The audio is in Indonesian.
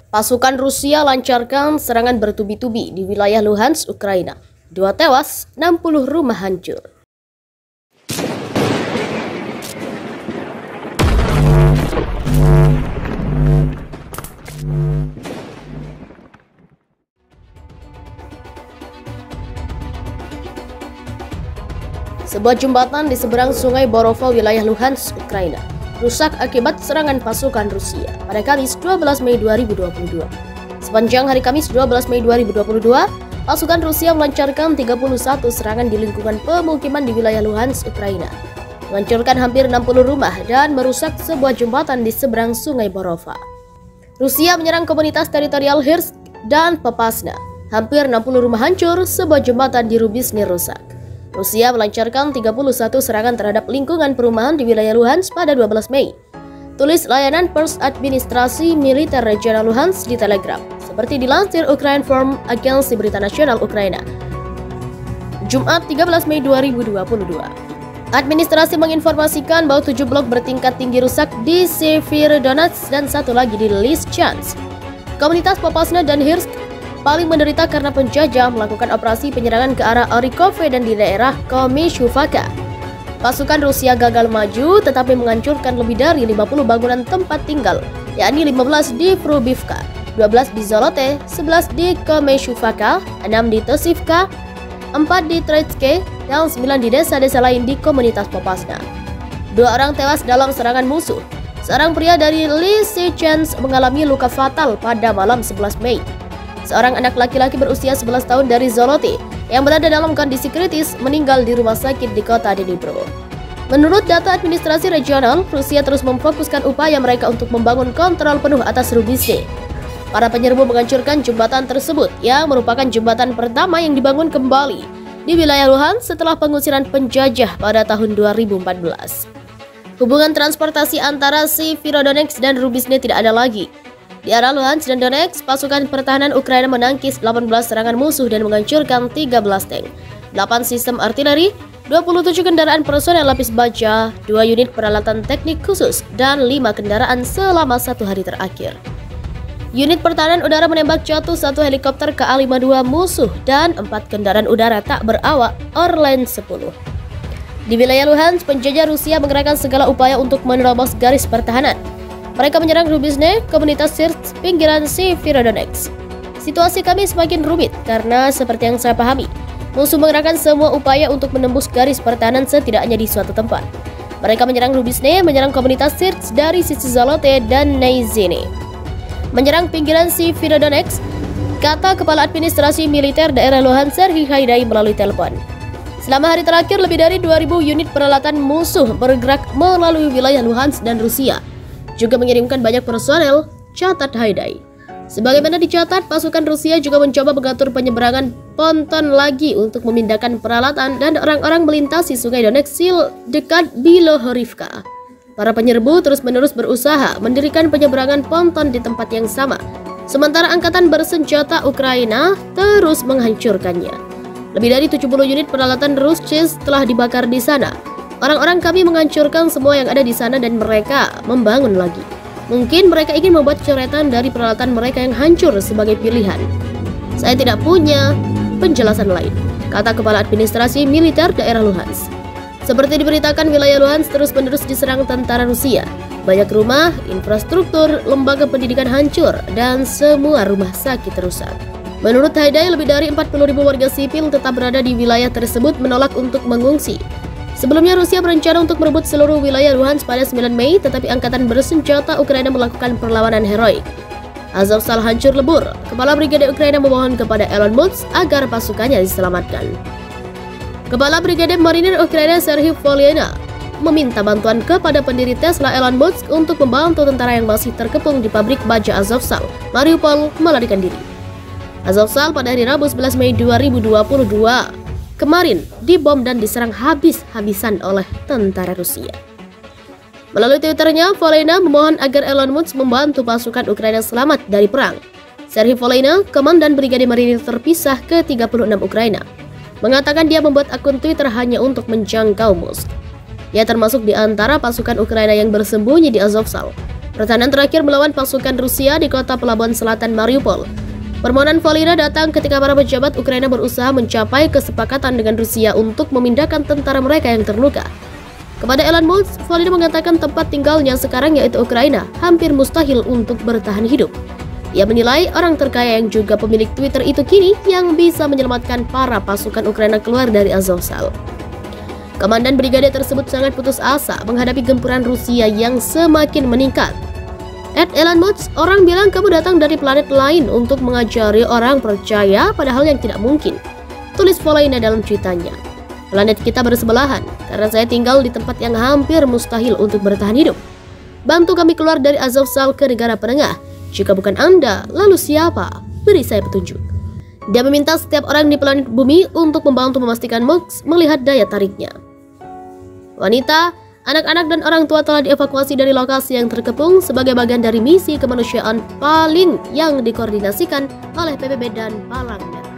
Pasukan Rusia lancarkan serangan bertubi-tubi di wilayah Luhansk, Ukraina. 2 tewas, 60 rumah hancur. Sebuah jembatan di seberang sungai Borova, wilayah Luhansk, Ukraina, rusak akibat serangan pasukan Rusia pada Kamis 12 Mei 2022. Sepanjang hari Kamis 12 Mei 2022, pasukan Rusia melancarkan 31 serangan di lingkungan pemukiman di wilayah Luhansk, Ukraina, menghancurkan hampir 60 rumah dan merusak sebuah jembatan di seberang sungai Borova. Rusia menyerang komunitas teritorial Hirsk dan Popasna. Hampir 60 rumah hancur, sebuah jembatan di Rubizhny rusak. Rusia melancarkan 31 serangan terhadap lingkungan perumahan di wilayah Luhansk pada 12 Mei. Tulis layanan pers administrasi militer regional Luhansk di Telegram, seperti dilansir Ukraine Forum, agensi berita nasional Ukraina. Jumat 13 Mei 2022. Administrasi menginformasikan bahwa 7 blok bertingkat tinggi rusak di Severodonetsk dan 1 lagi di Lysychansk. Komunitas Popasna dan Hirsk paling menderita karena penjajah melakukan operasi penyerangan ke arah Orikove dan di daerah Komishuvka. Pasukan Rusia gagal maju tetapi menghancurkan lebih dari 50 bangunan tempat tinggal, yakni 15 di Vrubivka, 12 di Zolote, 11 di Komishuvka, 6 di Tosivka, 4 di Treitske, dan 9 di desa-desa lain di komunitas Popasna. 2 orang tewas dalam serangan musuh. Seorang pria dari Lysychansk mengalami luka fatal pada malam 11 Mei. Seorang anak laki-laki berusia 11 tahun dari Zolote yang berada dalam kondisi kritis meninggal di rumah sakit di kota Dnipro. Menurut data administrasi regional, Rusia terus memfokuskan upaya mereka untuk membangun kontrol penuh atas Rubizhny. Para penyerbu menghancurkan jembatan tersebut yang merupakan jembatan pertama yang dibangun kembali di wilayah Luhansk setelah pengusiran penjajah pada tahun 2014. Hubungan transportasi antara Severodonetsk dan Rubizhny tidak ada lagi. Di arah Luhansk dan Donetsk, pasukan pertahanan Ukraina menangkis 18 serangan musuh dan menghancurkan 13 tank, 8 sistem artileri, 27 kendaraan personel lapis baja, 2 unit peralatan teknik khusus, dan 5 kendaraan selama 1 hari terakhir. Unit pertahanan udara menembak jatuh 1 helikopter Ka-52 musuh dan 4 kendaraan udara tak berawak Orlan 10. Di wilayah Luhansk, penjajah Rusia mengerahkan segala upaya untuk menerobos garis pertahanan. Mereka menyerang Rubizhny, komunitas Hirsk, pinggiran Severodonetsk. Situasi kami semakin rumit karena seperti yang saya pahami, musuh mengerahkan semua upaya untuk menembus garis pertahanan setidaknya di suatu tempat. Mereka menyerang Rubizhny, menyerang komunitas Hirsk dari sisi Zolote dan Neizhny. Menyerang pinggiran Severodonetsk, kata Kepala Administrasi Militer Daerah Luhansk Serhiy Haidai melalui telepon. Selama hari terakhir, lebih dari 2.000 unit peralatan musuh bergerak melalui wilayah Luhansk dan Rusia juga mengirimkan banyak personel, catat Haidai. Sebagaimana dicatat, pasukan Rusia juga mencoba mengatur penyeberangan ponton lagi untuk memindahkan peralatan dan orang-orang melintasi sungai Donetsk dekat Bilohorivka. Para penyerbu terus-menerus berusaha mendirikan penyeberangan ponton di tempat yang sama, sementara angkatan bersenjata Ukraina terus menghancurkannya. Lebih dari 70 unit peralatan Rusia telah dibakar di sana. Orang-orang kami menghancurkan semua yang ada di sana dan mereka membangun lagi. Mungkin mereka ingin membuat coretan dari peralatan mereka yang hancur sebagai pilihan. Saya tidak punya penjelasan lain, kata Kepala Administrasi Militer Daerah Luhansk. Seperti diberitakan, wilayah Luhansk terus-menerus diserang tentara Rusia. Banyak rumah, infrastruktur, lembaga pendidikan hancur, dan semua rumah sakit rusak. Menurut Haidai, lebih dari 40.000 warga sipil tetap berada di wilayah tersebut menolak untuk mengungsi. Sebelumnya, Rusia berencana untuk merebut seluruh wilayah Luhansk pada 9 Mei, tetapi angkatan bersenjata Ukraina melakukan perlawanan heroik. Azovstal hancur lebur. Kepala Brigade Ukraina memohon kepada Elon Musk agar pasukannya diselamatkan. Kepala Brigade Marinir Ukraina Serhiy Volhyna meminta bantuan kepada pendiri Tesla Elon Musk untuk membantu tentara yang masih terkepung di pabrik baja Azovstal, Mariupol, melarikan diri. Azovstal pada hari Rabu 11 Mei 2022 kemarin dibom dan diserang habis-habisan oleh tentara Rusia. Melalui Twitternya, Volhyna memohon agar Elon Musk membantu pasukan Ukraina selamat dari perang. Serhiy Volhyna, komandan Brigade Marinir terpisah ke-36 Ukraina, mengatakan dia membuat akun Twitter hanya untuk menjangkau Musk. Ia termasuk di antara pasukan Ukraina yang bersembunyi di Azovstal. Pertahanan terakhir melawan pasukan Rusia di kota pelabuhan selatan Mariupol. Permohonan Volodya datang ketika para pejabat Ukraina berusaha mencapai kesepakatan dengan Rusia untuk memindahkan tentara mereka yang terluka. Kepada Elon Musk, Volodya mengatakan tempat tinggalnya sekarang yaitu Ukraina hampir mustahil untuk bertahan hidup. Ia menilai orang terkaya yang juga pemilik Twitter itu kini yang bisa menyelamatkan para pasukan Ukraina keluar dari Azovstal. Komandan brigade tersebut sangat putus asa menghadapi gempuran Rusia yang semakin meningkat. Elon Musk, orang bilang kamu datang dari planet lain untuk mengajari orang percaya padahal yang tidak mungkin. Tulis Volodya dalam cuitannya. Planet kita bersebelahan karena saya tinggal di tempat yang hampir mustahil untuk bertahan hidup. Bantu kami keluar dari Azovstal ke negara penengah. Jika bukan Anda, lalu siapa? Beri saya petunjuk. Dia meminta setiap orang di planet bumi untuk membantu memastikan Musk melihat daya tariknya. Wanita, anak-anak dan orang tua telah dievakuasi dari lokasi yang terkepung sebagai bagian dari misi kemanusiaan paling yang dikoordinasikan oleh PBB dan Palang Merah.